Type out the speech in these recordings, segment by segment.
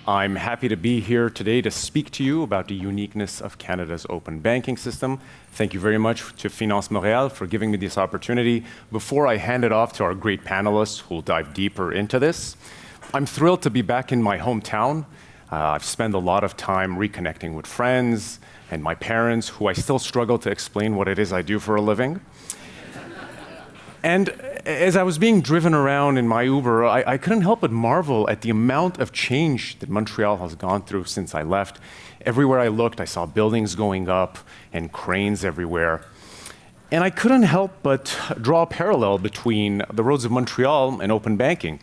I'm happy to be here today to speak to you about the uniqueness of Canada's open banking system. Thank you very much to Finance Montréal for giving me this opportunity. Before I hand it off to our great panelists who will dive deeper into this, I'm thrilled to be back in my hometown. I've spent a lot of time reconnecting with friends and my parents, who I still struggle to explain what it is I do for a living. And as I was being driven around in my Uber, I couldn't help but marvel at the amount of change that Montreal has gone through since I left. Everywhere I looked, I saw buildings going up and cranes everywhere. And I couldn't help but draw a parallel between the roads of Montreal and open banking,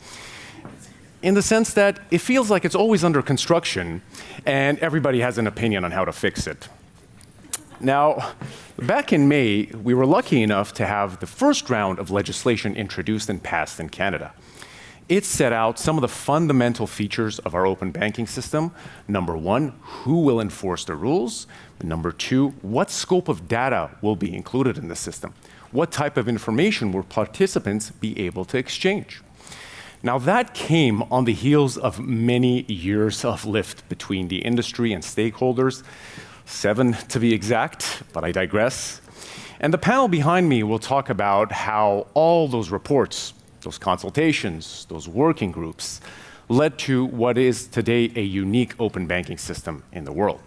in the sense that it feels like it's always under construction and everybody has an opinion on how to fix it. Now, back in May, we were lucky enough to have the first round of legislation introduced and passed in Canada. It set out some of the fundamental features of our open banking system. Number one, who will enforce the rules? Number two, what scope of data will be included in the system? What type of information will participants be able to exchange? Now, that came on the heels of many years of lift between the industry and stakeholders. 7 to be exact, but I digress. And the panel behind me will talk about how all those reports, those consultations, those working groups led to what is today a unique open banking system in the world.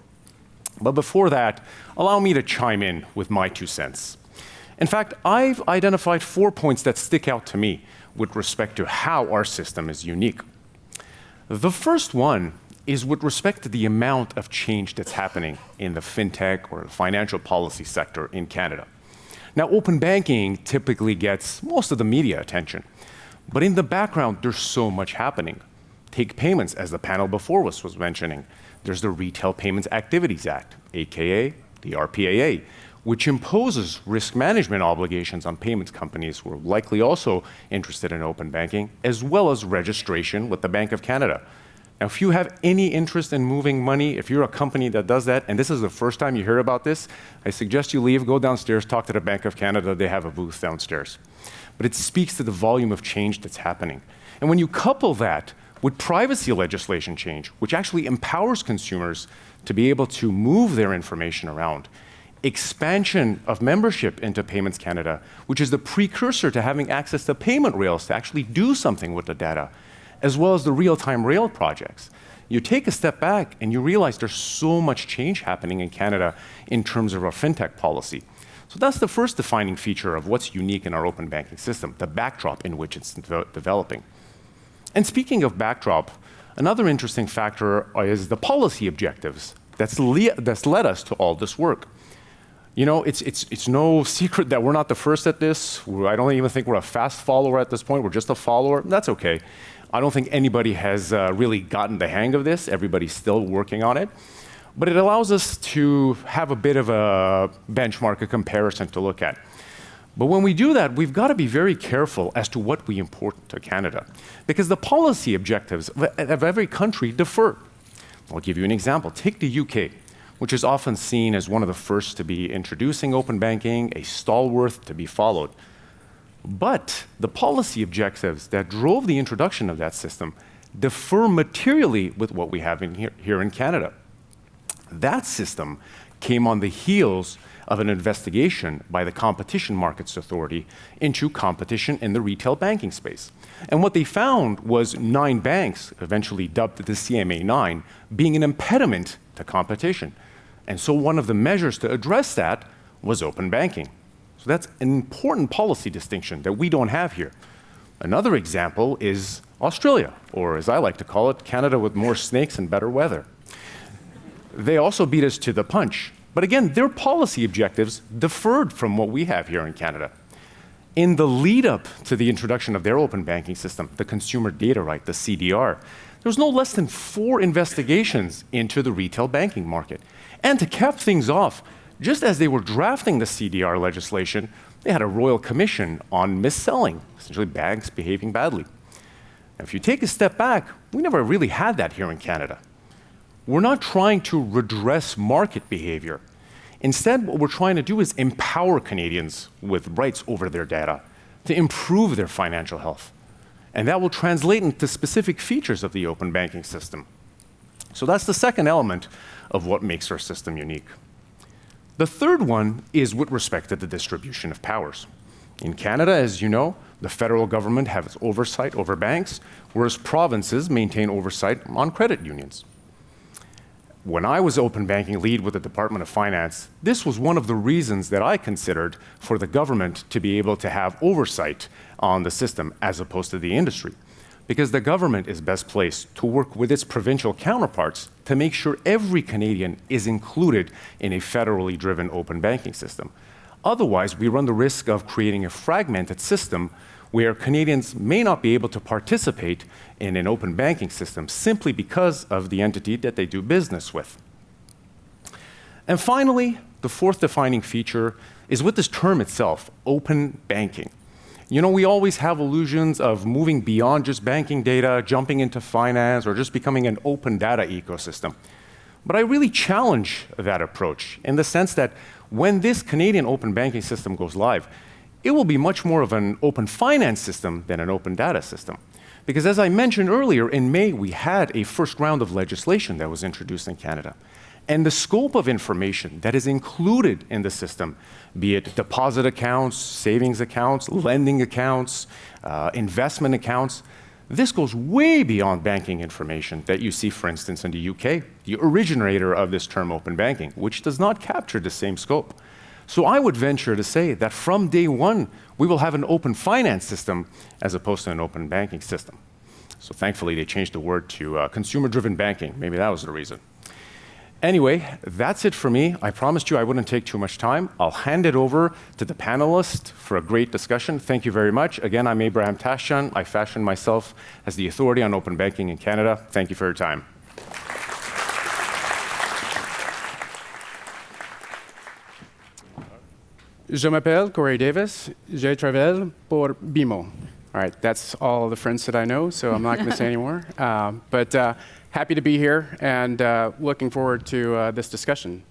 But before that, allow me to chime in with my 2 cents. In fact, I've identified 4 points that stick out to me with respect to how our system is unique. The first one is with respect to the amount of change that's happening in the fintech or financial policy sector in Canada. Now, open banking typically gets most of the media attention, but in the background, there's so much happening. Take payments, as the panel before us was mentioning. There's the Retail Payments Activities Act, aka the RPAA, which imposes risk management obligations on payments companies who are likely also interested in open banking, as well as registration with the Bank of Canada. Now, if you have any interest in moving money, if you're a company that does that, and this is the first time you hear about this, I suggest you leave, go downstairs, talk to the Bank of Canada. They have a booth downstairs. But it speaks to the volume of change that's happening. And when you couple that with privacy legislation change, which actually empowers consumers to be able to move their information around, expansion of membership into Payments Canada, which is the precursor to having access to payment rails to actually do something with the data, as well as the real-time rail projects. You take a step back and you realize there's so much change happening in Canada in terms of our fintech policy. So that's the first defining feature of what's unique in our open banking system, the backdrop in which it's developing. And speaking of backdrop, another interesting factor is the policy objectives that's led us to all this work. You know, it's no secret that we're not the first at this. I don't even think we're a fast follower at this point. We're just a follower. That's okay. I don't think anybody has really gotten the hang of this. Everybody's still working on it. But it allows us to have a bit of a benchmark, a comparison to look at. But when we do that, we've got to be very careful as to what we import to Canada, because the policy objectives of every country differ. I'll give you an example. Take the UK, which is often seen as one of the first to be introducing open banking, a stalwart to be followed. But the policy objectives that drove the introduction of that system differ materially with what we have here in Canada. That system came on the heels of an investigation by the Competition Markets Authority into competition in the retail banking space. And what they found was 9 banks, eventually dubbed the CMA9, being an impediment to competition. And so one of the measures to address that was open banking. So that's an important policy distinction that we don't have here. Another example is Australia, or as I like to call it, Canada with more snakes and better weather. They also beat us to the punch. But again, their policy objectives differed from what we have here in Canada. In the lead up to the introduction of their open banking system, the consumer data right, the CDR, there was no less than 4 investigations into the retail banking market. And to cap things off, just as they were drafting the CDR legislation, they had a royal commission on mis-selling, essentially banks behaving badly. Now, if you take a step back, we never really had that here in Canada. We're not trying to redress market behavior. Instead, what we're trying to do is empower Canadians with rights over their data to improve their financial health. And that will translate into specific features of the open banking system. So that's the second element of what makes our system unique. The third one is with respect to the distribution of powers. In Canada, as you know, the federal government has oversight over banks, whereas provinces maintain oversight on credit unions. When I was open banking lead with the Department of Finance, this was one of the reasons that I considered for the government to be able to have oversight on the system as opposed to the industry. Because the government is best placed to work with its provincial counterparts to make sure every Canadian is included in a federally driven open banking system. Otherwise, we run the risk of creating a fragmented system where Canadians may not be able to participate in an open banking system simply because of the entity that they do business with. And finally, the fourth defining feature is with this term itself, open banking. You know, we always have illusions of moving beyond just banking data, jumping into finance, or just becoming an open data ecosystem. But I really challenge that approach in the sense that when this Canadian open banking system goes live, it will be much more of an open finance system than an open data system. Because as I mentioned earlier, in May, we had a first round of legislation that was introduced in Canada. And the scope of information that is included in the system, be it deposit accounts, savings accounts, lending accounts, investment accounts, this goes way beyond banking information that you see, for instance, in the UK, the originator of this term open banking, which does not capture the same scope. So I would venture to say that from day one, we will have an open finance system as opposed to an open banking system. So thankfully, they changed the word to consumer-driven banking. Maybe that was the reason. Anyway, that's it for me. I promised you I wouldn't take too much time. I'll hand it over to the panelists for a great discussion. Thank you very much. Again, I'm Abraham Tachjian. I fashioned myself as the authority on open banking in Canada. Thank you for your time. Je m'appelle Corey Davis. Je travaille pour BMO. All right, that's all the French that I know, so I'm not going to say anymore. But happy to be here and looking forward to this discussion.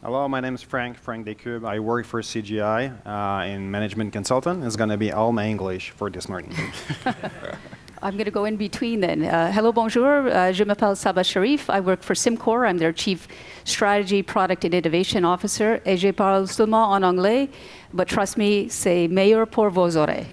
Hello, my name is Franck Descubes. I work for CGI in management consultant. It's going to be all my English for this morning. I'm going to go in between then. Hello, bonjour. Je m'appelle Saba Shariff. I work for Symcor. I'm their Chief Strategy, Product and Innovation Officer. Et je parle seulement en anglais, but trust me, c'est meilleur pour vos oreilles.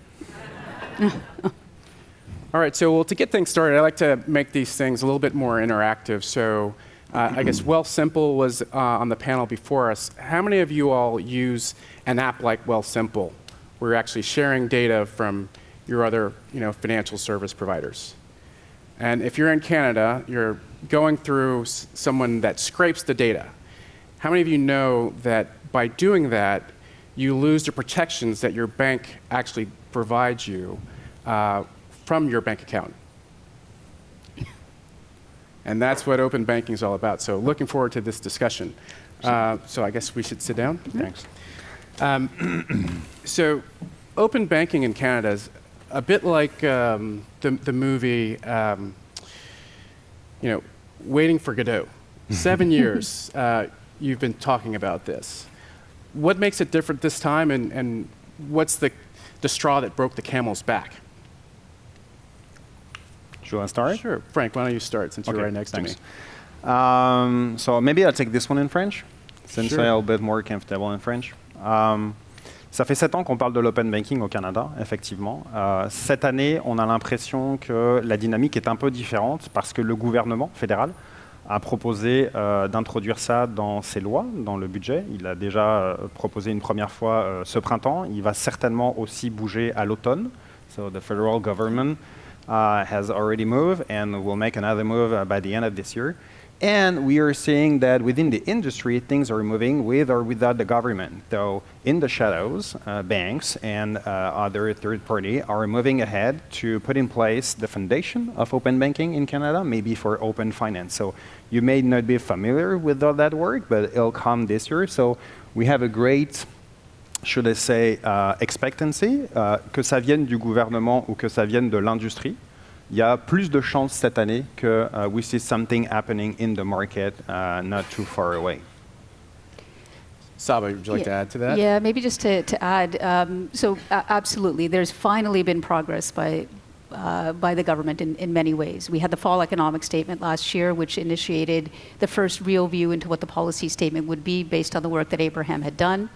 All right, so to get things started, I like to make these things a little bit more interactive. So I guess Wealthsimple was on the panel before us. How many of you all use an app like Wealthsimple? We're actually sharing data from your other financial service providers. And if you're in Canada, you're going through someone that scrapes the data. How many of you know that by doing that, you lose the protections that your bank actually provides you from your bank account? And that's what open banking is all about. So looking forward to this discussion. So I guess we should sit down. Thanks. So open banking in Canada is a bit like the movie, Waiting for Godot. 7 years you've been talking about this. What makes it different this time, and what's the straw that broke the camel's back? Do you want to start? Sure. Frank, why don't you start since you're right next to me? So maybe I'll take this one in French, since Sure. I'm a little bit more comfortable in French. Ça fait 7 ans qu'on parle de l'open banking au Canada, effectivement. Cette année, on a l'impression que la dynamique est un peu différente parce que le gouvernement fédéral a proposé d'introduire ça dans ses lois, dans le budget. Il a déjà proposé une première fois ce printemps. Il va certainement aussi bouger à l'automne. So the federal government has already moved and will make another move by the end of this year. And we are seeing that within the industry, things are moving with or without the government. Though in the shadows, banks and other third party are moving ahead to put in place the foundation of open banking in Canada, maybe for open finance. So you may not be familiar with all that work, but it'll come this year. So we have a great, should I say, expectancy, que ça vienne du gouvernement ou que ça vienne de l'industrie. Il y a plus de chances cette année que we see something happening in the market not too far away. Saba, would you like to add to that? Yeah, maybe just to add. So absolutely, there's finally been progress by by the government in many ways. We had the fall economic statement last year, which initiated the first real view into what the policy statement would be based on the work that Abraham had done.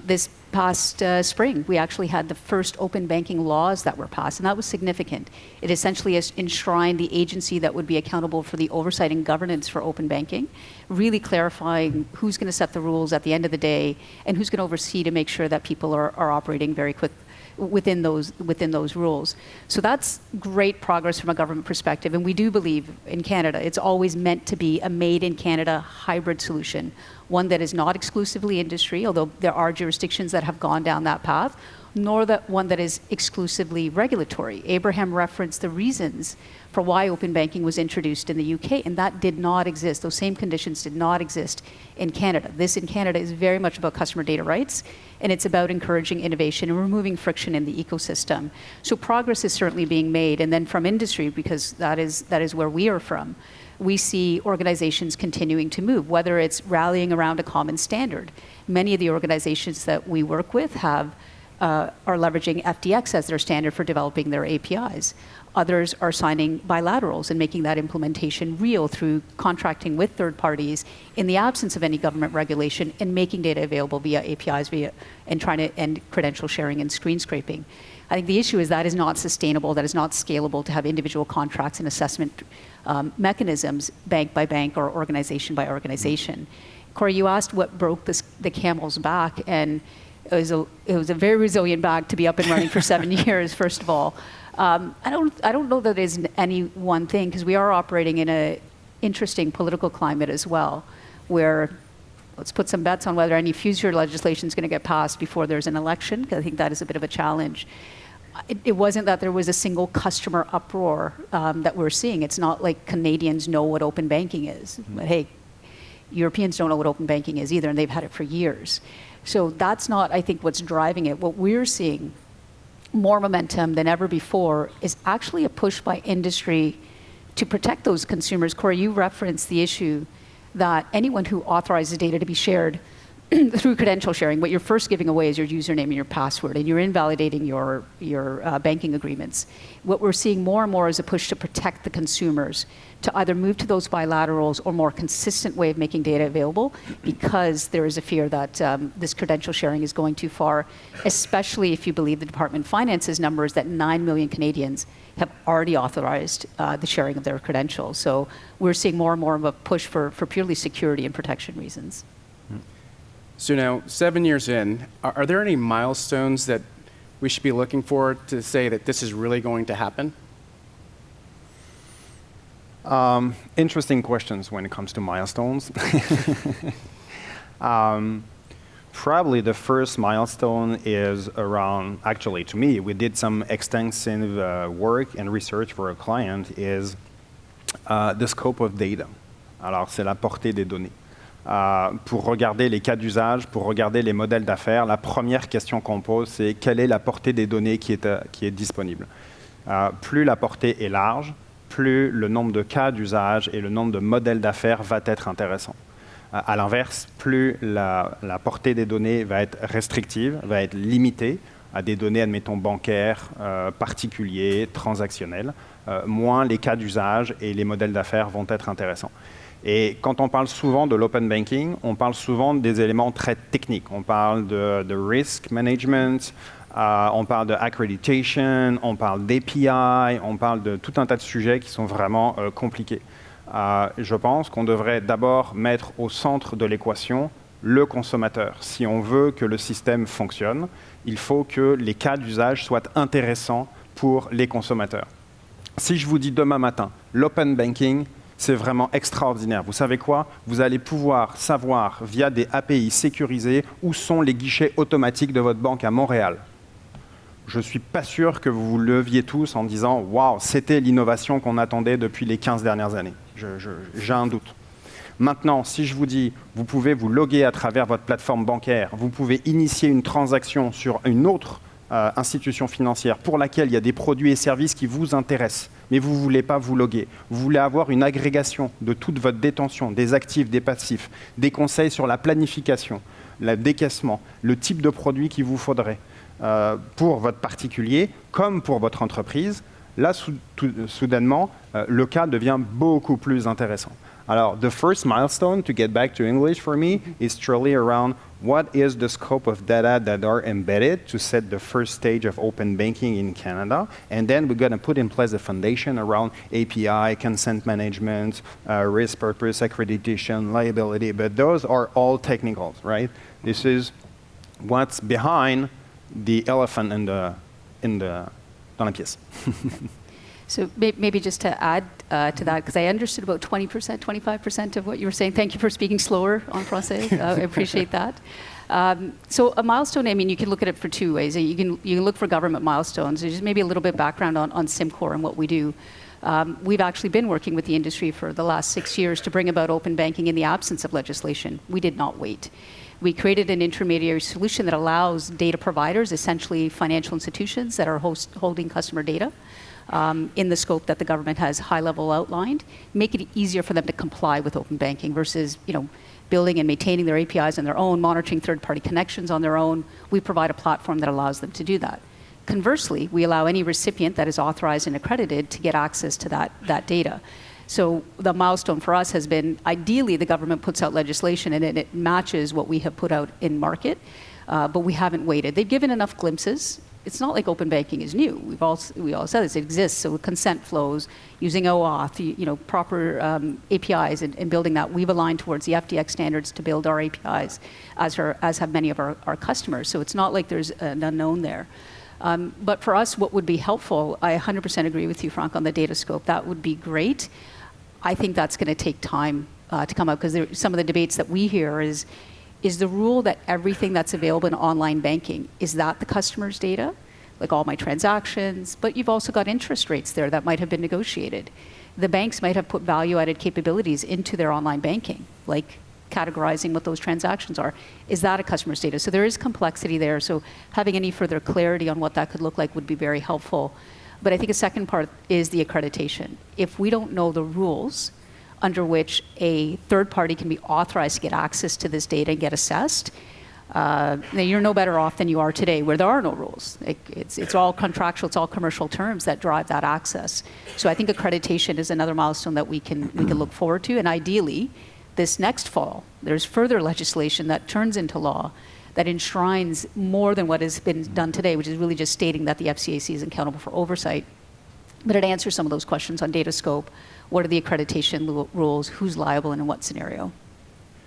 This past spring, we actually had the first open banking laws that were passed, and that was significant. It essentially enshrined the agency that would be accountable for the oversight and governance for open banking, really clarifying who's going to set the rules at the end of the day and who's going to oversee to make sure that people are operating very quick within those rules. So that's great progress from a government perspective, and we do believe in Canada it's always meant to be a made in Canada hybrid solution, one that is not exclusively industry, although there are jurisdictions that have gone down that path, nor that one that is exclusively regulatory. Abraham referenced the reasons for why open banking was introduced in the UK, and that did not exist. Those same conditions did not exist in Canada. This in Canada is very much about customer data rights, and it's about encouraging innovation and removing friction in the ecosystem. So progress is certainly being made, and then from industry, because that is where we are from, we see organizations continuing to move, whether it's rallying around a common standard. Many of the organizations that we work with are leveraging FDX as their standard for developing their APIs. Others are signing bilaterals and making that implementation real through contracting with third parties in the absence of any government regulation and making data available via APIs and trying to end credential sharing and screen scraping. I think the issue is that is not sustainable, that is not scalable to have individual contracts and assessment mechanisms bank by bank or organization by organization. Corey, you asked what broke the camel's back, and it was a very resilient back to be up and running for 7 years, first of all. I don't know that there's any one thing, because we are operating in an interesting political climate as well, where let's put some bets on whether any future legislation is going to get passed before there's an election, because I think that is a bit of a challenge. It wasn't that there was a single customer uproar that we're seeing. It's not like Canadians know what open banking is. But hey, Europeans don't know what open banking is either, and they've had it for years. So that's not, I think, what's driving it. What we're seeing, more momentum than ever before, is actually a push by industry to protect those consumers. Corey, you referenced the issue that anyone who authorizes data to be shared through credential sharing, what you're first giving away is your username and your password, and you're invalidating your banking agreements. What we're seeing more and more is a push to protect the consumers, to either move to those bilaterals or more consistent way of making data available, because there is a fear that this credential sharing is going too far, especially if you believe the Department of Finance's numbers that 9 million Canadians have already authorized the sharing of their credentials. So we're seeing more and more of a push for purely security and protection reasons. So now, 7 years in, are there any milestones that we should be looking for to say that this is really going to happen? Interesting questions when it comes to milestones. Probably the first milestone is around, actually to me, we did some extensive work and research for a client, is the scope of data. Alors, c'est la portée des données. Pour regarder les cas d'usage, pour regarder les modèles d'affaires, la première question qu'on pose, c'est quelle est la portée des données qui est disponible. Plus la portée est large, plus le nombre de cas d'usage et le nombre de modèles d'affaires va être intéressant. À l'inverse, plus la portée des données va être restrictive, va être limitée à des données, admettons, bancaires, particuliers, transactionnels, moins les cas d'usage et les modèles d'affaires vont être intéressants. Et quand on parle souvent de l'open banking, on parle souvent des éléments très techniques. On parle de risk management, on parle de accreditation, on parle d'API, on parle de tout un tas de sujets qui sont vraiment compliqués. Je pense qu'on devrait d'abord mettre au centre de l'équation le consommateur. Si on veut que le système fonctionne, il faut que les cas d'usage soient intéressants pour les consommateurs. Si je vous dis demain matin, l'open banking, c'est vraiment extraordinaire. Vous savez quoi? Vous allez pouvoir savoir via des API sécurisés où sont les guichets automatiques de votre banque à Montréal. Je ne suis pas sûr que vous vous leviez tous en disant « Waouh, c'était l'innovation qu'on attendait depuis les 15 dernières années ». J'ai un doute. Maintenant, si je vous dis « Vous pouvez vous loguer à travers votre plateforme bancaire, vous pouvez initier une transaction sur une autre institution financière pour laquelle il y a des produits et services qui vous intéressent, mais vous ne voulez pas vous loguer. Vous voulez avoir une agrégation de toute votre détention, des actifs, des passifs, des conseils sur la planification, le décaissement, le type de produit qu'il vous faudrait pour votre particulier comme pour votre entreprise. Là, soudainement, le cas devient beaucoup plus intéressant. Alors, the first milestone, to get back to English for me, is truly around what is the scope of data that are embedded to set the first stage of open banking in Canada. And then we're going to put in place a foundation around API, consent management, risk purpose, accreditation, liability. But those are all technicals, right? This is what's behind the elephant dans la pièce. So maybe just to add to that, because I understood about 20%, 25% of what you were saying. Thank you for speaking slower en français. I appreciate that. So a milestone, I mean, you can look at it for two ways. You can look for government milestones. Just maybe a little bit background on Symcor and what we do. We've actually been working with the industry for the last 6 years to bring about open banking in the absence of legislation. We did not wait. We created an intermediary solution that allows data providers, essentially financial institutions that are holding customer data, in the scope that the government has high-level outlined, make it easier for them to comply with open banking versus, building and maintaining their APIs on their own, monitoring third-party connections on their own. We provide a platform that allows them to do that. Conversely, we allow any recipient that is authorized and accredited to get access to that data. So the milestone for us has been, ideally, the government puts out legislation and it matches what we have put out in market, but we haven't waited. They've given enough glimpses. It's not like open banking is new. We all said this, it exists. So consent flows, using OAuth, proper APIs and building that. We've aligned towards the FDX standards to build our APIs, as have many of our customers. So it's not like there's an unknown there. But for us, what would be helpful, I 100% agree with you, Franck, on the data scope. That would be great. I think that's going to take time to come out, because some of the debates that we hear is the rule that everything that's available in online banking, is that the customer's data? Like all my transactions, but you've also got interest rates there that might have been negotiated. The banks might have put value-added capabilities into their online banking, like categorizing what those transactions are. Is that a customer's data? So there is complexity there. So having any further clarity on what that could look like would be very helpful. But I think a second part is the accreditation. If we don't know the rules under which a third party can be authorized to get access to this data and get assessed, you're no better off than you are today, where there are no rules. It's all contractual, it's all commercial terms that drive that access. So I think accreditation is another milestone that we can look forward to. And ideally, this next fall, there's further legislation that turns into law that enshrines more than what has been done today, which is really just stating that the FCAC is accountable for oversight. But it answers some of those questions on data scope. What are the accreditation rules? Who's liable and in what scenario?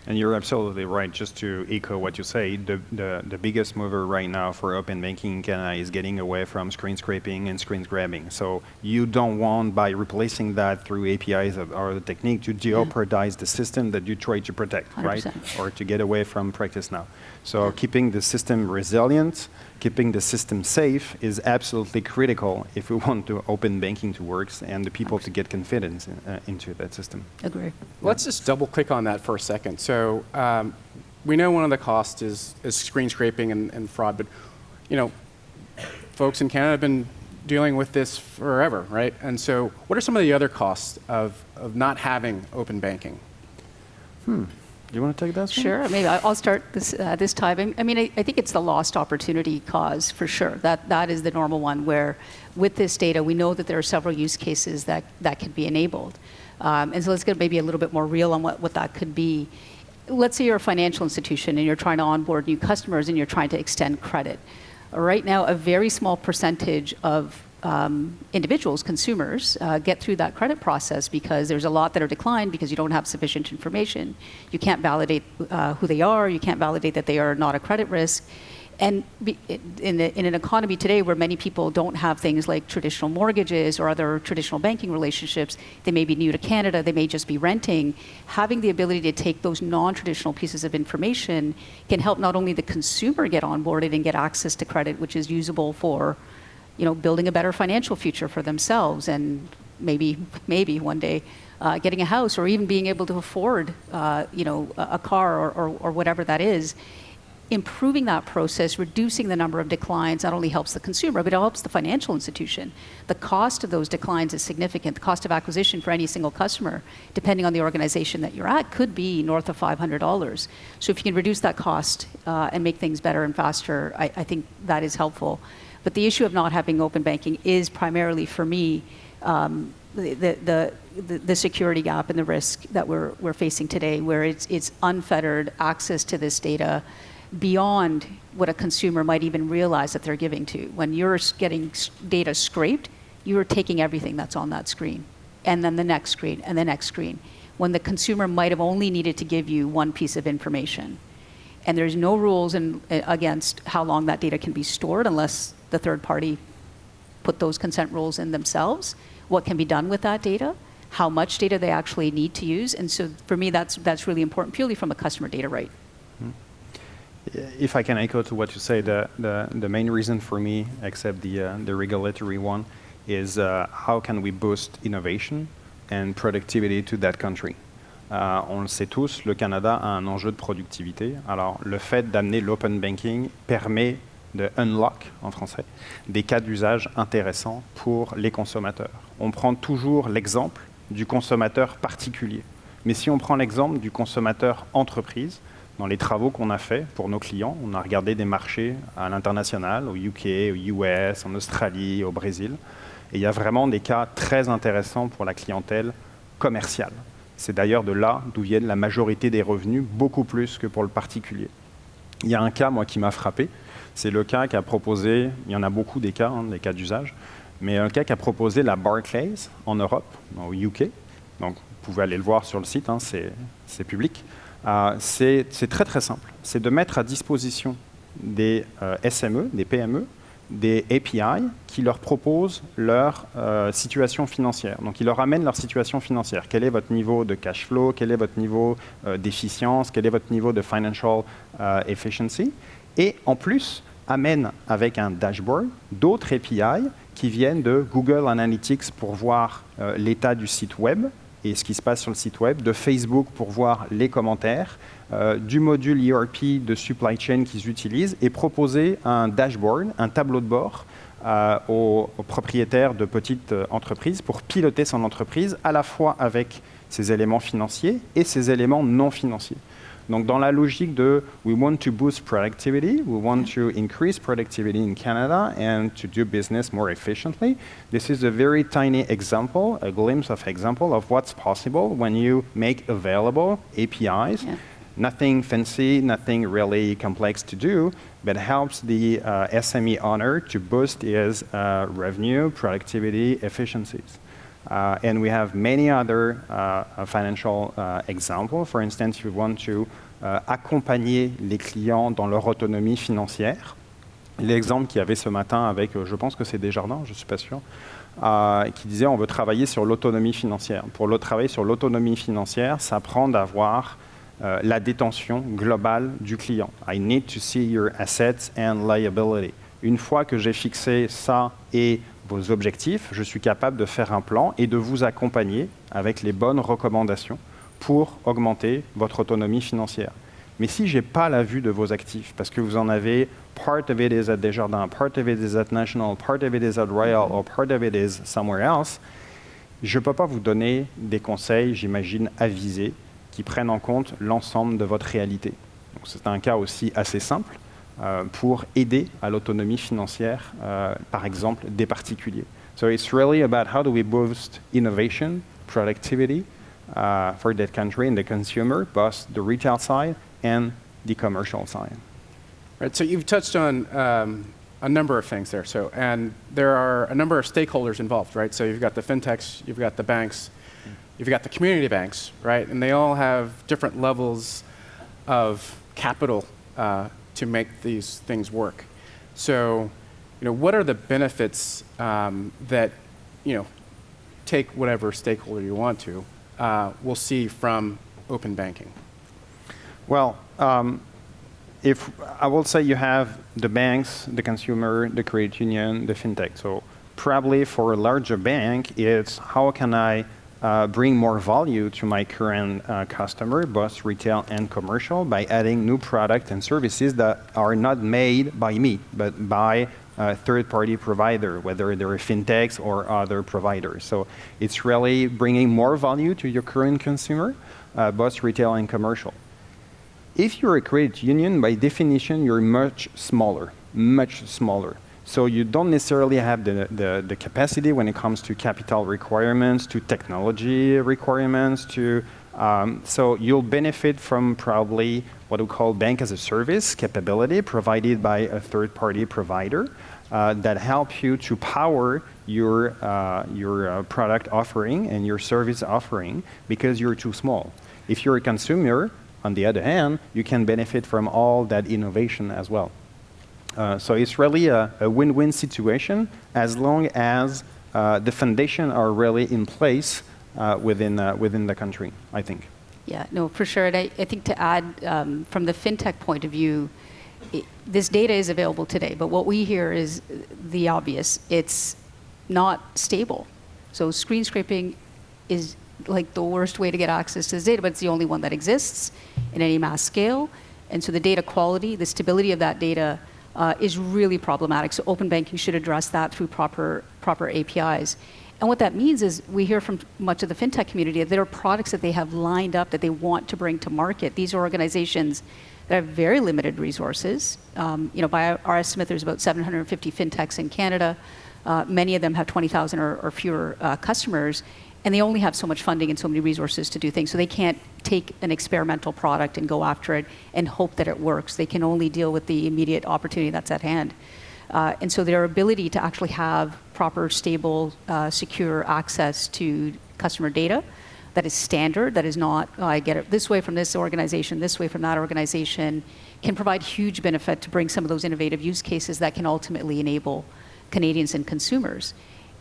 And you're absolutely right. Just to echo what you say, the biggest mover right now for open banking in Canada is getting away from screen scraping and screen grabbing. So you don't want, by replacing that through APIs or the technique, to jeopardize the system that you try to protect, 100%. right? Or to get away from practice now. So keeping the system resilient, keeping the system safe is absolutely critical if we want to open banking to work and the people to get confidence into that system. Agree. Let's just double click on that for a second. So we know one of the costs is screen scraping and fraud, but folks in Canada have been dealing with this forever, right? And so what are some of the other costs of not having open banking? Do you want to take that? Sure, maybe I'll start this time. I mean, I think it's the lost opportunity cause for sure. That is the normal one, where with this data, we know that there are several use cases that can be enabled. And so let's get maybe a little bit more real on what that could be. Let's say you're a financial institution and you're trying to onboard new customers and you're trying to extend credit. Right now, a very small percentage of individuals, consumers, get through that credit process because there's a lot that are declined because you don't have sufficient information. You can't validate who they are. You can't validate that they are not a credit risk. And in an economy today where many people don't have things like traditional mortgages or other traditional banking relationships, they may be new to Canada, they may just be renting, having the ability to take those non-traditional pieces of information can help not only the consumer get onboarded and get access to credit, which is usable for building a better financial future for themselves and maybe one day getting a house or even being able to afford a car or whatever that is. Improving that process, reducing the number of declines, not only helps the consumer, but it helps the financial institution. The cost of those declines is significant. The cost of acquisition for any single customer, depending on the organization that you're at, could be north of $500. So if you can reduce that cost and make things better and faster, I think that is helpful. But the issue of not having open banking is primarily, for me, the security gap and the risk that we're facing today, where it's unfettered access to this data beyond what a consumer might even realize that they're giving to. When you're getting data scraped, you're taking everything that's on that screen, and then the next screen, and the next screen, when the consumer might have only needed to give you one piece of information. And there's no rules against how long that data can be stored unless the third party put those consent rules in themselves, what can be done with that data, how much data they actually need to use. And so for me, that's really important, purely from a customer data right. If I can echo to what you say, the main reason for me, except the regulatory one, is how can we boost innovation and productivity to that country. On le sait tous, le Canada a un enjeu de productivité. Alors, le fait d'amener l'open banking permet de unlock, en français, des cas d'usage intéressants pour les consommateurs. On prend toujours l'exemple du consommateur particulier. Mais si on prend l'exemple du consommateur entreprise, dans les travaux qu'on a faits pour nos clients, on a regardé des marchés à l'international, au UK, au US, en Australie, au Brésil. Et il y a vraiment des cas très intéressants pour la clientèle commerciale. C'est d'ailleurs de là d'où viennent la majorité des revenus, beaucoup plus que pour le particulier. Il y a un cas, moi, qui m'a frappé. C'est le cas qu'a proposé, il y en a beaucoup des cas d'usage, mais un cas qu'a proposé la Barclays en Europe, au UK. Donc, vous pouvez aller le voir sur le site, c'est public. C'est très, très simple. C'est de mettre à disposition des SME, des PME, des API qui leur proposent leur situation financière. Donc, ils leur amènent leur situation financière. Quel est votre niveau de cash flow? Quel est votre niveau d'efficience? Quel est votre niveau de financial efficiency? Et en plus, amènent avec un dashboard d'autres API qui viennent de Google Analytics pour voir l'état du site web et ce qui se passe sur le site web, de Facebook pour voir les commentaires, du module ERP de supply chain qu'ils utilisent et proposer un dashboard, un tableau de bord aux propriétaires de petites entreprises pour piloter son entreprise à la fois avec ses éléments financiers et ses éléments non financiers. Donc dans la logique de we want to boost productivity, we want to increase productivity in Canada and to do business more efficiently, this is a very tiny example, a glimpse of example of what's possible when you make available APIs. Yeah. Nothing fancy, nothing really complex to do, but helps the SME owner to boost his revenue, productivity, efficiencies. And we have many other financial examples. For instance, if you want to accompagner les clients dans leur autonomie financière, l'exemple qu'il y avait ce matin avec, je pense que c'est Desjardins, je ne suis pas sûr, qui disait on veut travailler sur l'autonomie financière. Pour travailler sur l'autonomie financière, ça prend d'avoir la détention globale du client. I need to see your assets and liability. Une fois que j'ai fixé ça et vos objectifs, je suis capable de faire un plan et de vous accompagner avec les bonnes recommandations pour augmenter votre autonomie financière. Mais si je n'ai pas la vue de vos actifs, parce que vous en avez, part of it is at Desjardins, part of it is at National, part of it is at Royal, or part of it is somewhere else, je ne peux pas vous donner des conseils, j'imagine, avisés, qui prennent en compte l'ensemble de votre réalité. Donc, c'est un cas aussi assez simple pour aider à l'autonomie financière, par exemple, des particuliers. So it's really about how do we boost innovation, productivity for that country and the consumer, both the retail side and the commercial side. Right, so you've touched on a number of things there. So, and there are a number of stakeholders involved, right? So you've got the fintechs, you've got the banks, you've got the community banks, right? And they all have different levels of capital to make these things work. So, what are the benefits that, take whatever stakeholder you want to, will see from open banking? Well, if I will say you have the banks, the consumer, the credit union, the fintech. So probably for a larger bank, it's how can I bring more value to my current customer, both retail and commercial, by adding new products and services that are not made by me, but by a third-party provider, whether they're fintechs or other providers. So it's really bringing more value to your current consumer, both retail and commercial. If you're a credit union, by definition, you're much smaller, much smaller. So you don't necessarily have the capacity when it comes to capital requirements, to technology requirements, so you'll benefit from probably what we call bank as a service capability provided by a third-party provider that help you to power your product offering and your service offering because you're too small. If you're a consumer, on the other hand, you can benefit from all that innovation as well. So it's really a win-win situation as long as the foundation are really in place within the country, I think. Yeah, no, for sure. And I think to add, from the fintech point of view, this data is available today, but what we hear is the obvious. It's not stable. So screen scraping is like the worst way to get access to this data, but it's the only one that exists in any mass scale. And so the data quality, the stability of that data is really problematic. So open banking should address that through proper APIs. And what that means is we hear from much of the fintech community that there are products that they have lined up that they want to bring to market. These are organizations that have very limited resources. By our estimate, there's about 750 fintechs in Canada. Many of them have 20,000 or fewer customers, and they only have so much funding and so many resources to do things. So they can't take an experimental product and go after it and hope that it works. They can only deal with the immediate opportunity that's at hand. And so their ability to actually have proper, stable, secure access to customer data that is standard, that is not, I get it this way from this organization, this way from that organization, can provide huge benefit to bring some of those innovative use cases that can ultimately enable Canadians and consumers.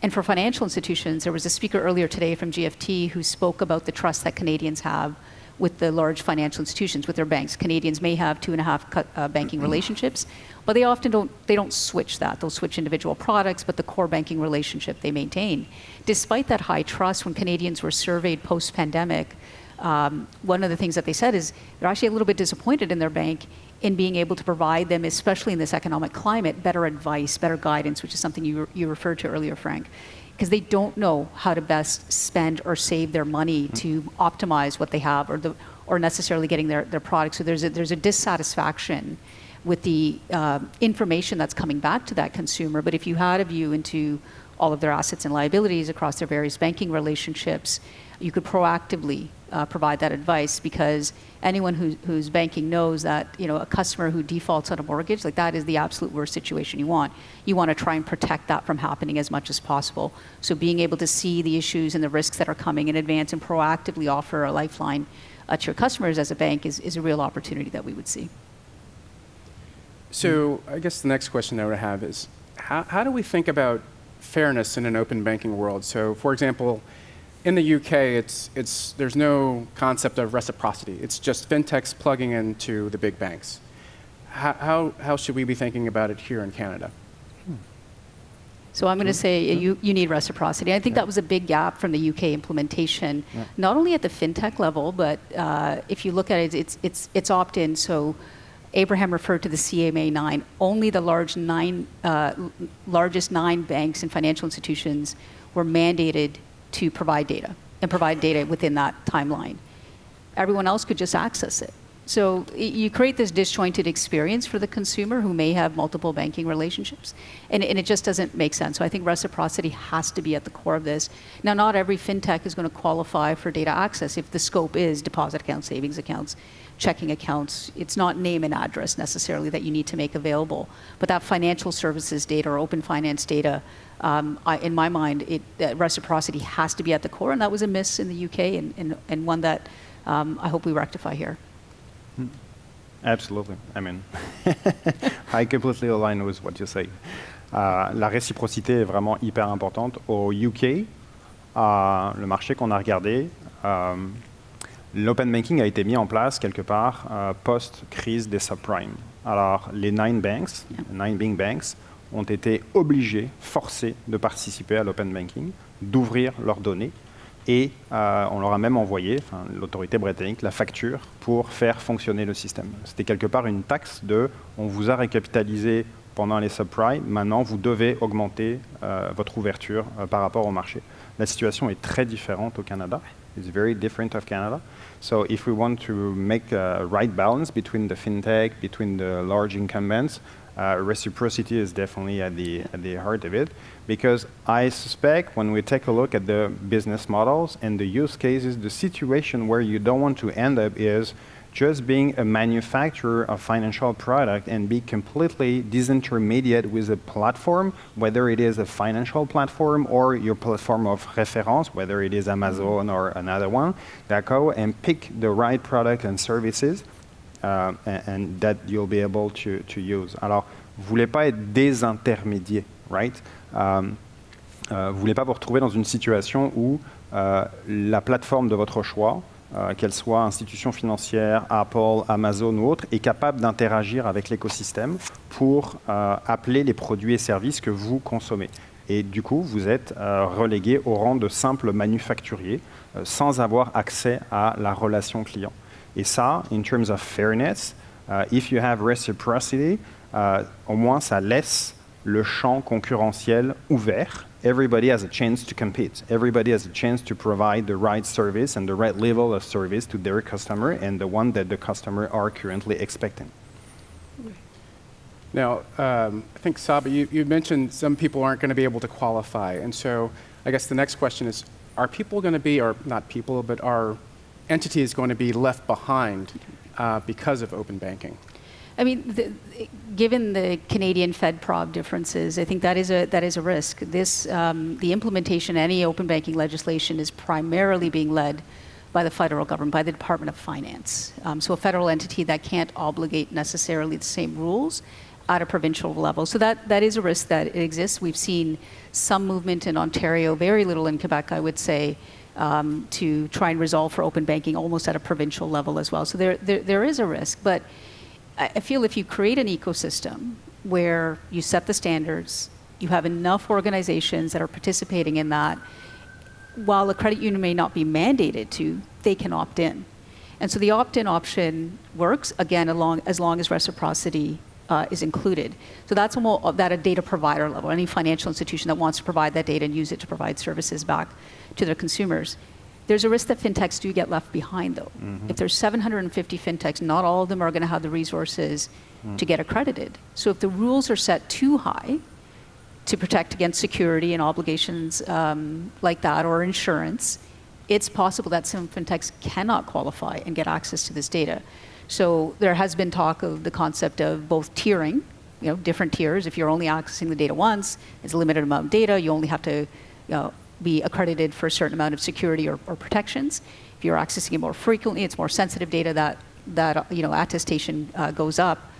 And for financial institutions, there was a speaker earlier today from GFT who spoke about the trust that Canadians have with the large financial institutions, with their banks. Canadians may have 2.5 banking relationships, but they often don't switch that. They'll switch individual products, but the core banking relationship they maintain. Despite that high trust, when Canadians were surveyed post-pandemic, one of the things that they said is they're actually a little bit disappointed in their bank in being able to provide them, especially in this economic climate, better advice, better guidance, which is something you referred to earlier, Frank, because they don't know how to best spend or save their money to optimize what they have or necessarily getting their products. So there's a dissatisfaction with the information that's coming back to that consumer. But if you had a view into all of their assets and liabilities across their various banking relationships, you could proactively provide that advice, because anyone who's banking knows that a customer who defaults on a mortgage, like that is the absolute worst situation you want. You want to try and protect that from happening as much as possible. So being able to see the issues and the risks that are coming in advance and proactively offer a lifeline to your customers as a bank is a real opportunity that we would see. So I guess the next question I would have is, how do we think about fairness in an open banking world? So for example, in the UK, there's no concept of reciprocity. It's just fintechs plugging into the big banks. How should we be thinking about it here in Canada? So I'm going to say you need reciprocity. I think that was a big gap from the UK implementation, not only at the fintech level, but if you look at it, it's opt-in. So Abraham referred to the CMA 9. Only the largest 9 banks and financial institutions were mandated to provide data and provide data within that timeline. Everyone else could just access it. So you create this disjointed experience for the consumer who may have multiple banking relationships, and it just doesn't make sense. So I think reciprocity has to be at the core of this. Now, not every fintech is going to qualify for data access if the scope is deposit accounts, savings accounts, checking accounts. It's not name and address necessarily that you need to make available, but that financial services data or open finance data, in my mind, reciprocity has to be at the core, and that was a miss in the UK and one that I hope we rectify here. Absolutely. I mean, I completely align with what you say. La réciprocité est vraiment hyper importante. Au UK, le marché qu'on a regardé, l'open banking a été mis en place quelque part post-crise des subprimes. Alors, les 9 banks, 9 big banks, ont été obligés, forcés de participer à l'open banking, d'ouvrir leurs données. Et on leur a même envoyé, l'autorité britannique, la facture pour faire fonctionner le système. C'était quelque part une taxe on vous a récapitalisé pendant les subprimes, maintenant vous devez augmenter votre ouverture par rapport au marché. La situation est très différente au Canada. It's very different of Canada. So if we want to make a right balance between the fintech, between the large incumbents, reciprocity is definitely at the heart of it, because I suspect when we take a look at the business models and the use cases, the situation where you don't want to end up is just being a manufacturer of financial product and be completely disintermediate with a platform, whether it is a financial platform or your platform of reference, whether it is Amazon or another one, that go and pick the right product and services and that you'll be able to use. Alors, vous voulez pas être désintermédié, right? Vous voulez pas vous retrouver dans une situation où la plateforme de votre choix, qu'elle soit institution financière, Apple, Amazon ou autre, est capable d'interagir avec l'écosystème pour appeler les produits et services que vous consommez. Et du coup, vous êtes relégué au rang de simple manufacturier sans avoir accès à la relation client. Et ça, in terms of fairness, if you have reciprocity, au moins ça laisse le champ concurrentiel ouvert. Everybody has a chance to compete. Everybody has a chance to provide the right service and the right level of service to their customer and the one that the customer are currently expecting. Now, I think, Saba, you mentioned some people aren't going to be able to qualify. And so I guess the next question is, are people going to be, or not people, but are entities going to be left behind because of open banking? I mean, given the Canadian Fed-Prov differences, I think that is a risk. This, the implementation of any open banking legislation is primarily being led by the federal government, by the Department of Finance. So a federal entity that can't obligate necessarily the same rules at a provincial level. So that is a risk that exists. We've seen some movement in Ontario, very little in Quebec, I would say, to try and resolve for open banking almost at a provincial level as well. So there is a risk, but I feel if you create an ecosystem where you set the standards, you have enough organizations that are participating in that, while a credit union may not be mandated to, they can opt in. And so the opt-in option works, again, as long as reciprocity is included. So that's at a data provider level, any financial institution that wants to provide that data and use it to provide services back to their consumers. There's a risk that fintechs do get left behind, though. If there's 750 fintechs, not all of them are going to have the resources to get accredited. So if the rules are set too high to protect against security and obligations like that, or insurance, it's possible that some fintechs cannot qualify and get access to this data. So there has been talk of the concept of both tiering, different tiers. If you're only accessing the data once, it's a limited amount of data, you only have to be accredited for a certain amount of security or protections. If you're accessing it more frequently, it's more sensitive data that attestation goes up.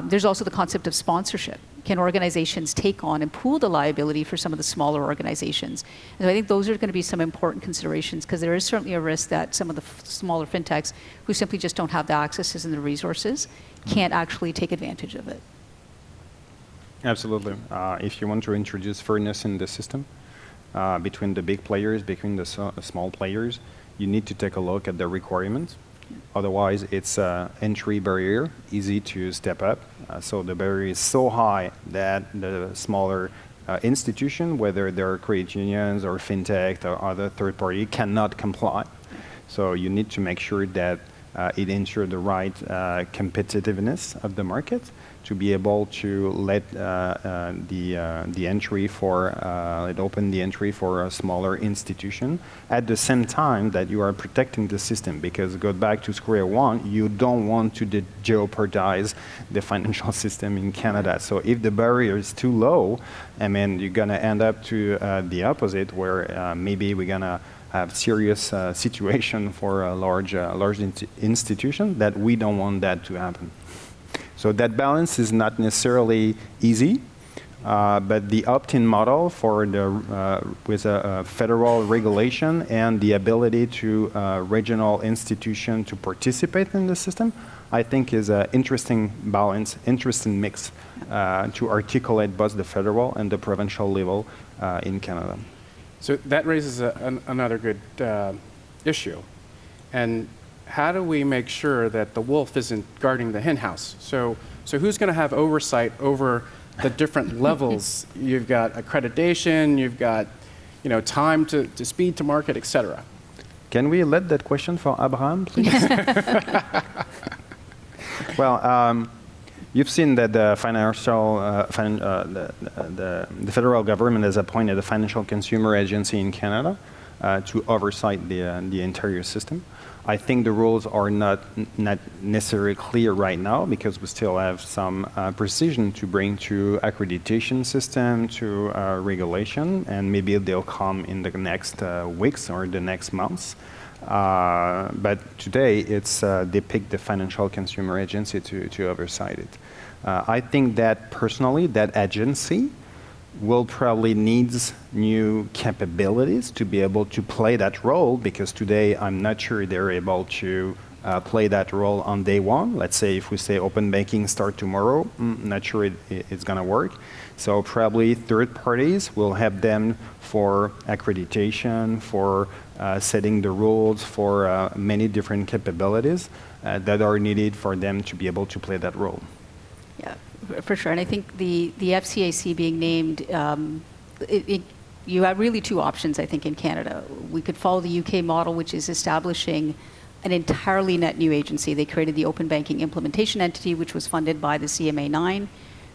There's also the concept of sponsorship. Can organizations take on and pool the liability for some of the smaller organizations? And so I think those are going to be some important considerations, because there is certainly a risk that some of the smaller fintechs who simply just don't have the accesses and the resources can't actually take advantage of it. Absolutely. If you want to introduce fairness in the system, between the big players, between the small players, you need to take a look at the requirements. Otherwise, it's an entry barrier, easy to step up. So the barrier is so high that the smaller institution, whether they're credit unions or fintech or other third party, cannot comply. So you need to make sure that it ensures the right competitiveness of the market to be able to let the entry for open the entry for a smaller institution at the same time that you are protecting the system, because go back to square one, you don't want to jeopardize the financial system in Canada. So if the barrier is too low, I mean, you're gonna end up to the opposite, where maybe we're gonna have serious situation for a large institution that we don't want that to happen. So that balance is not necessarily easy, but the opt-in model for with a federal regulation and the ability to regional institution to participate in the system, I think is an interesting balance, interesting mix to articulate both the federal and the provincial level in Canada. So that raises another good issue. And how do we make sure that the wolf isn't guarding the hen house? So who's going to have oversight over the different levels? You've got accreditation, you've got time to speed to market, et cetera. Can we let that question for Abraham, please? Well, you've seen that the the federal government has appointed a financial consumer agency in Canada to oversight the entire system. I think the rules are not necessarily clear right now because we still have some precision to bring to accreditation system, to regulation, and maybe they'll come in the next weeks or the next months. But today, it's they picked the financial consumer agency to oversight it. I think that personally, that agency will probably needs new capabilities to be able to play that role, because today I'm not sure they're able to play that role on day one. Let's say if we say open banking start tomorrow, not sure it's going to work. So probably third parties will help them for accreditation, for setting the rules, for many different capabilities that are needed for them to be able to play that role. Yeah, for sure. And I think the FCAC being named, you have really two options, I think, in Canada. We could follow the UK model, which is establishing an entirely net new agency. They created the Open Banking Implementation Entity, which was funded by the CMA9.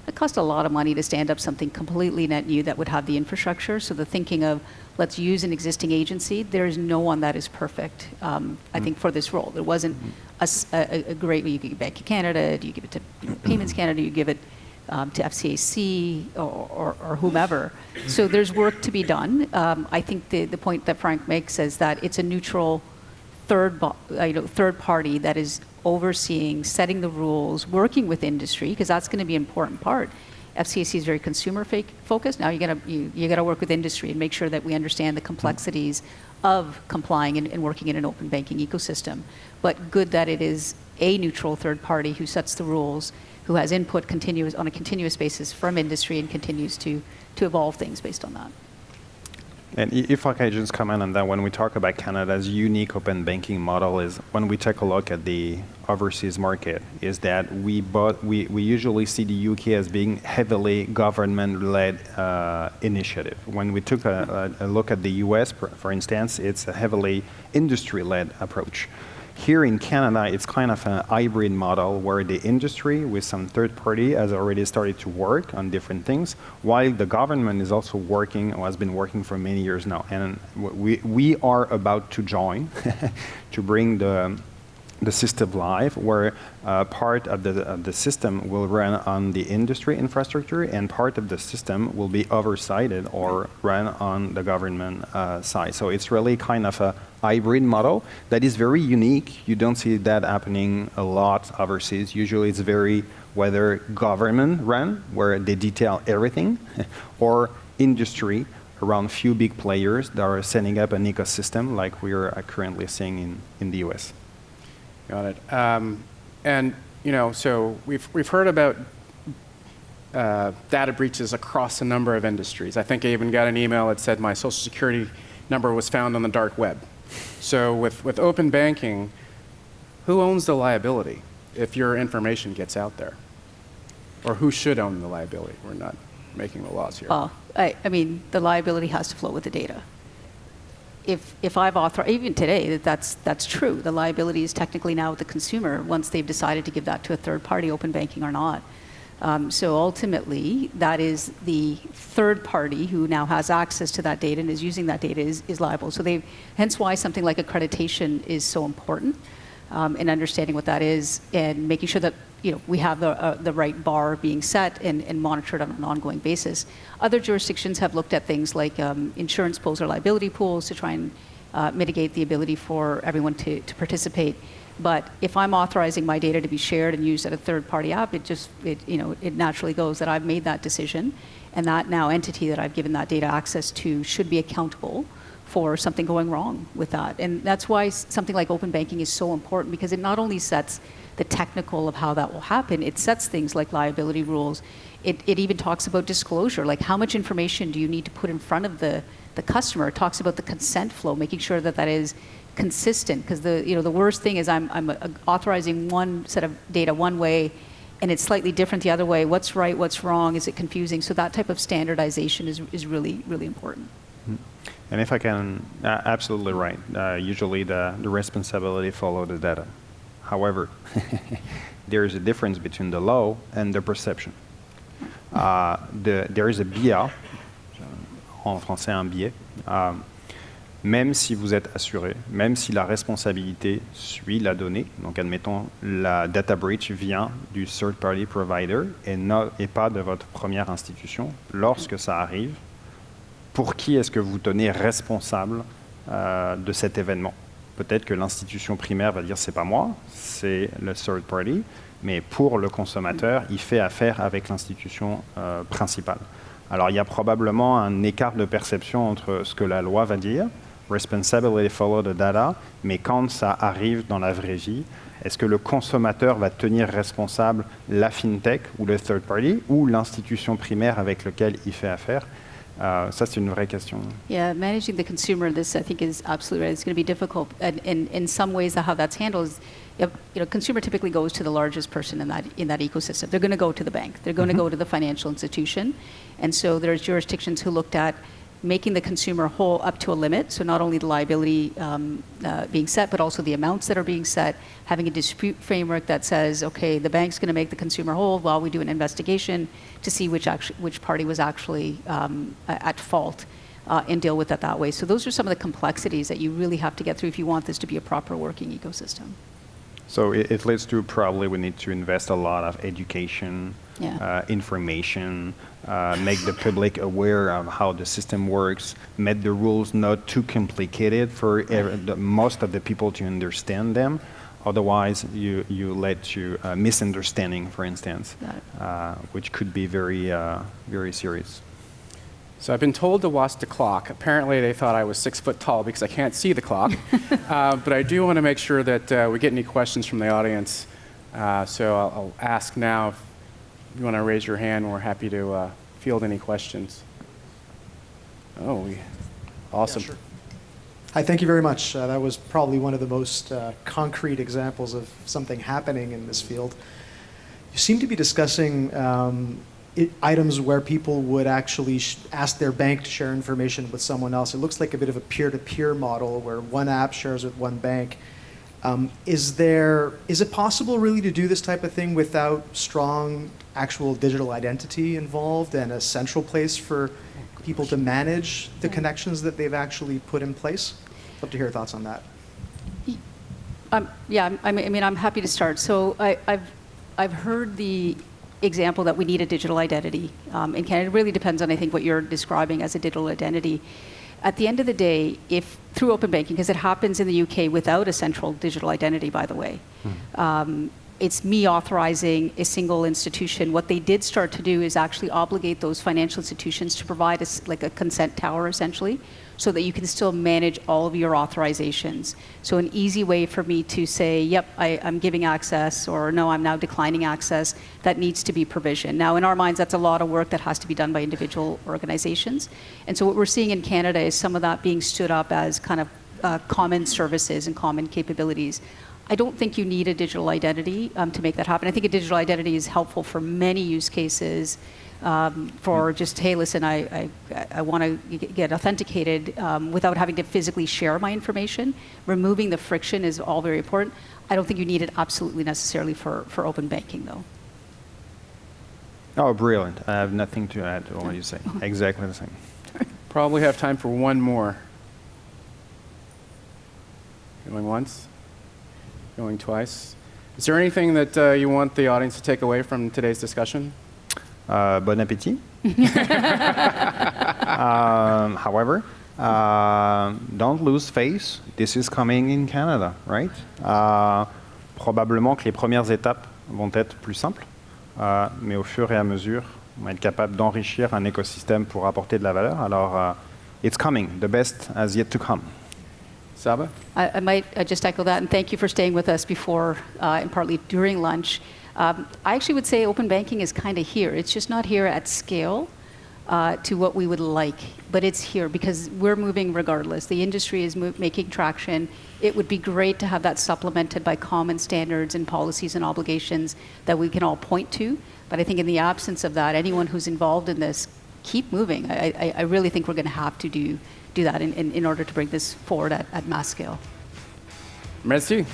It cost a lot of money to stand up something completely net new that would have the infrastructure. So the thinking of, let's use an existing agency, there is no one that is perfect, I think, for this role. There wasn't a great, you could give Bank of Canada, do you give it to Payments Canada, do you give it to FCAC or whomever. So there's work to be done. I think the point that Franck makes is that it's a neutral third party that is overseeing, setting the rules, working with industry, because that's going to be an important part. FCAC is very consumer focused. Now you got to work with industry and make sure that we understand the complexities of complying and working in an open banking ecosystem. But good that it is a neutral third party who sets the rules, who has input on a continuous basis from industry and continues to evolve things based on that. And if I can just comment on that, when we talk about Canada's unique open banking model, is when we take a look at the overseas market, is that we usually see the UK as being heavily government-led initiative. When we took a look at the US, for instance, it's a heavily industry-led approach. Here in Canada, it's kind of a hybrid model where the industry with some third party has already started to work on different things, while the government is also working, or has been working for many years now. And we are about to join to bring the system live, where part of the system will run on the industry infrastructure, and part of the system will be oversighted or run on the government side. So it's really kind of a hybrid model that is very unique. You don't see that happening a lot overseas. Usually it's very whether government run, where they detail everything, or industry around few big players that are setting up an ecosystem like we are currently seeing in the US. Got it. And so we've heard about data breaches across a number of industries. I think I even got an email that said my social security number was found on the dark web. So with open banking, who owns the liability if your information gets out there? Or who should own the liability? We're not making the laws here. I mean, the liability has to flow with the data. If I've authorized, even today, that's true. The liability is technically now with the consumer once they've decided to give that to a third party, open banking or not. So ultimately, that is the third party who now has access to that data and is using that data is liable. So hence why something like accreditation is so important in understanding what that is and making sure that we have the right bar being set and monitored on an ongoing basis. Other jurisdictions have looked at things like insurance pools or liability pools to try and mitigate the ability for everyone to participate. But if I'm authorizing my data to be shared and used at a third-party app, it naturally goes that I've made that decision, and that now entity that I've given that data access to should be accountable for something going wrong with that. And that's why something like open banking is so important, because it not only sets the technical of how that will happen, it sets things like liability rules. It even talks about disclosure, like how much information do you need to put in front of the customer. It talks about the consent flow, making sure that that is consistent, because the worst thing is I'm authorizing one set of data one way and it's slightly different the other way. What's right, what's wrong, is it confusing? So that type of standardization is really, really important. And if I can, absolutely right. Usually the responsibility follow the data. However, there is a difference between the law and the perception. There is a bias, en français un biais, même si vous êtes assuré, même si la responsabilité suit la donnée, donc admettons la data breach vient du third-party provider et pas de votre première institution, lorsque ça arrive, pour qui est-ce que vous tenez responsable de cet événement? Peut-être que l'institution primaire va dire c'est pas moi, c'est le third party, mais pour le consommateur, il fait affaire avec l'institution principale. Alors il y a probablement un écart de perception entre ce que la loi va dire, responsibility follow the data, mais quand ça arrive dans la vraie vie, est-ce que le consommateur va tenir responsable la fintech ou le third party ou l'institution primaire avec laquelle il fait affaire? Ça, c'est une vraie question. Yeah, managing the consumer, this I think is absolutely right. It's going to be difficult. And in some ways, how that's handled is, consumer typically goes to the largest person in that ecosystem. They're going to go to the bank. They're going to go to the financial institution. And so there's jurisdictions who looked at making the consumer whole up to a limit, so not only the liability being set, but also the amounts that are being set, having a dispute framework that says, okay, the bank's going to make the consumer whole while we do an investigation to see which party was actually at fault and deal with it that way. So those are some of the complexities that you really have to get through if you want this to be a proper working ecosystem. So it leads to probably we need to invest a lot of education, information, make the public aware of how the system works, make the rules not too complicated for most of the people to understand them. Otherwise, you lead to misunderstanding, for instance, which could be very, very serious. So I've been told to watch the clock. Apparently, they thought I was 6 foot tall because I can't see the clock. But I do want to make sure that we get any questions from the audience. So I'll ask now. If you want to raise your hand, we're happy to field any questions. Awesome. Yeah, sure. Hi, thank you very much. That was probably one of the most concrete examples of something happening in this field. You seem to be discussing items where people would actually ask their bank to share information with someone else. It looks like a bit of a peer-to-peer model where one app shares with one bank. Is it possible really to do this type of thing without strong actual digital identity involved and a central place for people to manage the connections that they've actually put in place? I'd love to hear your thoughts on that. Yeah, I mean, I'm happy to start. So I've heard the example that we need a digital identity in Canada. It really depends on, I think, what you're describing as a digital identity. At the end of the day, if through open banking, because it happens in the UK without a central digital identity, by the way, it's me authorizing a single institution. What they did start to do is actually obligate those financial institutions to provide like a consent tower, essentially, so that you can still manage all of your authorizations. So an easy way for me to say, yep, I'm giving access, or no, I'm now declining access, that needs to be provisioned. Now, in our minds, that's a lot of work that has to be done by individual organizations. And so what we're seeing in Canada is some of that being stood up as kind of common services and common capabilities. I don't think you need a digital identity to make that happen. I think a digital identity is helpful for many use cases. For just, hey, listen, I want to get authenticated without having to physically share my information. Removing the friction is all very important. I don't think you need it absolutely necessarily for open banking, though. Oh, brilliant. I have nothing to add to what you say. Exactly the same. Probably have time for one more. Going once? Going twice? Is there anything that you want the audience to take away from today's discussion? Bon appétit. However, don't lose face. This is coming in Canada, right? Probablement que les premières étapes vont être plus simples, mais au fur et à mesure, on va être capable d'enrichir un écosystème pour apporter de la valeur. Alors, it's coming. The best has yet to come. Saba? I might just echo that, and thank you for staying with us before and partly during lunch. I actually would say open banking is kind of here. It's just not here at scale to what we would like, but it's here because we're moving regardless. The industry is making traction. It would be great to have that supplemented by common standards and policies and obligations that we can all point to. But I think in the absence of that, anyone who's involved in this, keep moving. I really think we're going to have to do do that in order to bring this forward at mass scale. Merci.